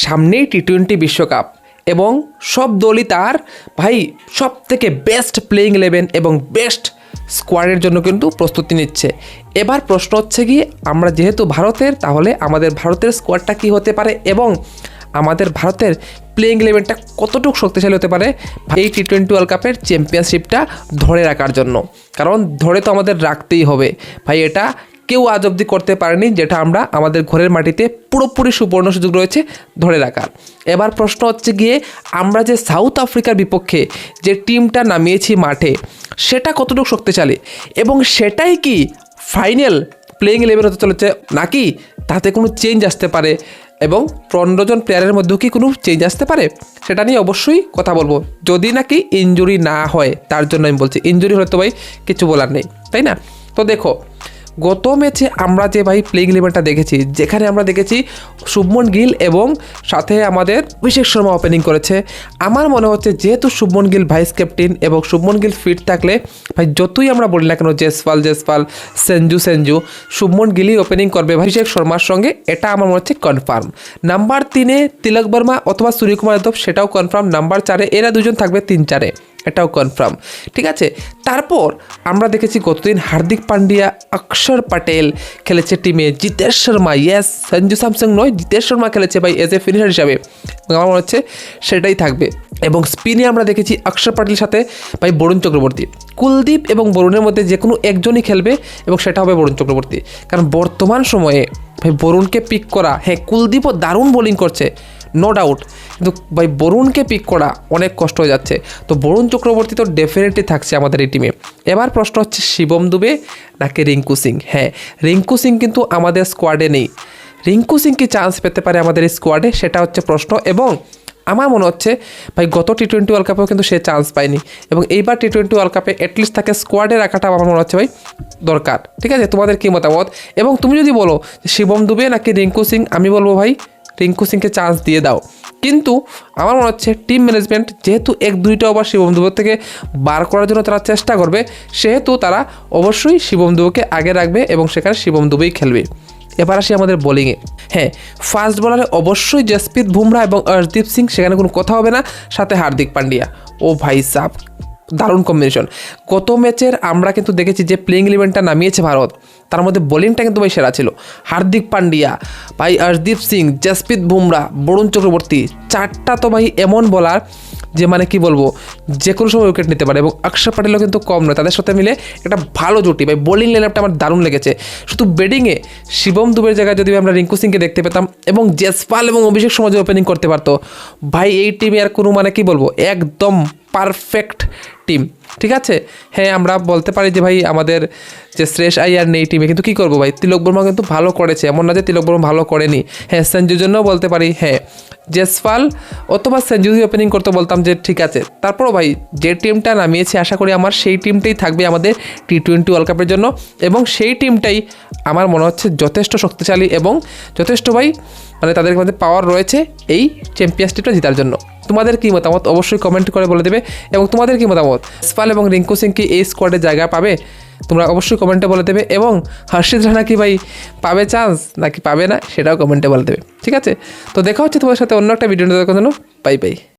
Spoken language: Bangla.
সামনেই টি-20 বিশ্বকাপ এবং সব দলই তার ভাই সব থেকে বেস্ট প্লেইং 11 এবং বেস্ট স্কোয়াডের জন্য কিন্তু প্রস্তুতি নিচ্ছে। এবার প্রশ্ন হচ্ছে কি, আমরা যেহেতু ভারতের, তাহলে আমাদের ভারতের স্কোয়াডটা কী হতে পারে এবং আমাদের ভারতের প্লেইং 11টা কতটুকু শক্তিশালী হতে পারে এই টি-20 ওয়ার্ল্ড কাপের চ্যাম্পিয়নশিপটা ধরে রাখার জন্য। কারণ ধরে তো আমাদের রাখতেই হবে ভাই, এটা কেউ আজ অবধি করতে পারেনি, যেটা আমরা আমাদের ঘরের মাটিতে পুরোপুরি সুবর্ণ সুযোগ রয়েছে ধরে রাখার। এবার প্রশ্ন হচ্ছে গিয়ে, আমরা যে সাউথ আফ্রিকার বিপক্ষে যে টিমটা নামিয়েছি মাঠে, সেটা কতটুকু শক্তিশালী এবং সেটাই কি ফাইনাল প্লেইং 11 হতে চলেছে, নাকি তাতে কোনো চেঞ্জ আসতে পারে এবং 15 জন প্লেয়ারের মধ্যেও কি কোনো চেঞ্জ আসতে পারে, সেটা নিয়ে অবশ্যই কথা বলবো। যদি নাকি ইনজুরি না হয়, তার জন্য আমি বলছি। ইনজুরি হলে তো ভাই কিছু বলার নেই, তাই না? তো দেখো, গত ম্যাচে আমরা যে ভাই প্লেইং 11টা দেখেছি, যেখানে আমরা দেখেছি শুভমন গিল এবং সাথে আমাদের অভিষেক শর্মা ওপেনিং করেছে। আমার মনে হচ্ছে যেহেতু শুভমন গিল ভাইস ক্যাপ্টেন এবং শুভমন গিল ফিট থাকলে ভাই যতই আমরা বলি না কেন জেসপাল সেঞ্জু শুভমন গিলই ওপেনিং করবে অভিষেক শর্মার সঙ্গে, এটা আমার মনে হচ্ছে কনফার্ম। নাম্বার 3-এ তিলক বর্মা অথবা সূর্যকুমার যাদব, সেটাও কনফার্ম। নাম্বার 4-এ এরা দুজন থাকবে 3-4-এ, এটাও কনফার্ম। ঠিক আছে, তারপর আমরা দেখেছি গতদিন হার্দিক পান্ডিয়া, অক্ষর পটেল খেলেছে টিমে, জিতেশ শর্মা, ইয়েস সঞ্জু স্যামসং নয়, জিতেশ শর্মা খেলেছে ভাই এজ এ ফিনিশার হিসাবে, আমার মনে হচ্ছে সেটাই থাকবে। এবং স্পিনে আমরা দেখেছি অক্ষর পটেলের সাথে ভাই বরুণ চক্রবর্তী, কুলদীপ এবং বরুণের মধ্যে যে কোনো একজনই খেলবে এবং সেটা হবে বরুণ চক্রবর্তী। কারণ বর্তমান সময়ে ভাই বরুণকে পিক করা, হ্যাঁ কুলদীপও দারুণ বোলিং করছে নো ডাউট, কিন্তু ভাই বরুণকে পিক করা অনেক কষ্ট হয়ে যাচ্ছে। তো বরুণ চক্রবর্তী তো ডেফিনেটলি থাকছে আমাদের এই টিমে। এবার প্রশ্ন হচ্ছে শিবম দুবে নাকি রিঙ্কু সিং। হ্যাঁ, রিঙ্কু সিং কিন্তু আমাদের স্কোয়াডে নেই। রিঙ্কু সিং কি চান্স পেতে পারে আমাদের এই স্কোয়াডে, সেটা হচ্ছে প্রশ্ন। এবং আমার মনে হচ্ছে ভাই গত টি-20 ওয়ার্ল্ড কাপেও কিন্তু সে চান্স পায়নি এবং এইবার টি-20 ওয়ার্ল্ড কাপে অ্যাটলিস্ট তাকে স্কোয়াডে রাখাটা আমার মনে হচ্ছে ভাই দরকার। ঠিক আছে, তোমাদের কী মতামত? এবং তুমি যদি বলো শিবম দুবে নাকি রিঙ্কু সিং, আমি বলবো ভাই রিঙ্কু সিংকে চান্স দিয়ে দাও। কিন্তু আমার মনে হচ্ছে টিম ম্যানেজমেন্ট যেহেতু 1-2টা ওভার শিবম দুবে থেকে বার করার জন্য তারা চেষ্টা করবে, সেহেতু তারা অবশ্যই শিবম দুবেকে আগে রাখবে এবং সেখানে শিবম দুবেই খেলবে। এবার আসি আমাদের বোলিংয়ে। হ্যাঁ, ফাস্ট বোলারে অবশ্যই জসপ্রীত বুমরা এবং অর্শদীপ সিং, সেখানে কোনো কথা হবে না, সাথে হার্দিক পান্ডিয়া। ও ভাই সাব, দারুণ কম্বিনেশন। গত ম্যাচের আমরা কিন্তু দেখেছি যে প্লেইং 11টা নামিয়েছে ভারত, তার মধ্যে বোলিংটা কিন্তু ভাই সেরা ছিল। হার্দিক পান্ডিয়া ভাই, অর্শদীপ সিং, জসপ্রীত বুমরা, বরুণ চক্রবর্তী, 4টা তো ভাই এমন বোলার যে মানে কি বলবো, যে কোনো সময় উইকেট নিতে পারে। এবং অক্ষর পটেলও কিন্তু কম নয়, তাদের সাথে মিলে একটা ভালো জুটি। ভাই বোলিং লাইনআপটা আমার দারুণ লেগেছে। শুধু ব্যাটিংয়ে শিবম দুবের জায়গায় যদি আমরা রিঙ্কু সিংকে দেখতে পেতাম এবং জেসপাল এবং অভিষেক শর্মা যে ওপেনিং করতে পারতো, ভাই এই টিমে আর কোনো মানে কি বলবো, একদম পারফেক্ট টিম। ঠিক আছে, হ্যাঁ আমরা বলতে পারি যে ভাই আমাদের যে শ্রেয়স আইয়ার নেই টিমে, কিন্তু কী করবো ভাই, তিলক বর্মা কিন্তু ভালো করেছে, এমন না যে তিলক বর্মা ভালো করেনি। হ্যাঁ, সঞ্জুর জন্যও বলতে পারি, হ্যাঁ জেসপাল অথবা সঞ্জু ওপেনিং করতে বলতাম যে ঠিক আছে। তারপরও ভাই যে টিমটা নামিয়েছে, আশা করি আমার সেই টিমটাই থাকবে আমাদের টি-20 ওয়ার্ল্ড কাপের জন্য এবং সেই টিমটাই আমার মনে হচ্ছে যথেষ্ট শক্তিশালী এবং যথেষ্ট ভাই মানে তাদের মধ্যে পাওয়ার রয়েছে এই চ্যাম্পিয়নশিপটা জেতার জন্য। তোমাদের কী মতামত অবশ্যই কমেন্ট করে বলে দেবে। এবং তোমাদের কী মতামত, জসপাল এবং রিঙ্কু সিং কি এই স্কোয়াডে জায়গা পাবে, তোমরা অবশ্যই কমেন্টে বলে দেবে। এবং হর্ষিত রানা কি ভাই পাবে চান্স নাকি পাবে না, সেটাও কমেন্টে বলে দেবে। ঠিক আছে, তো দেখা হচ্ছে তোমার সাথে অন্য একটা ভিডিও দেখার জন্য। Bye bye.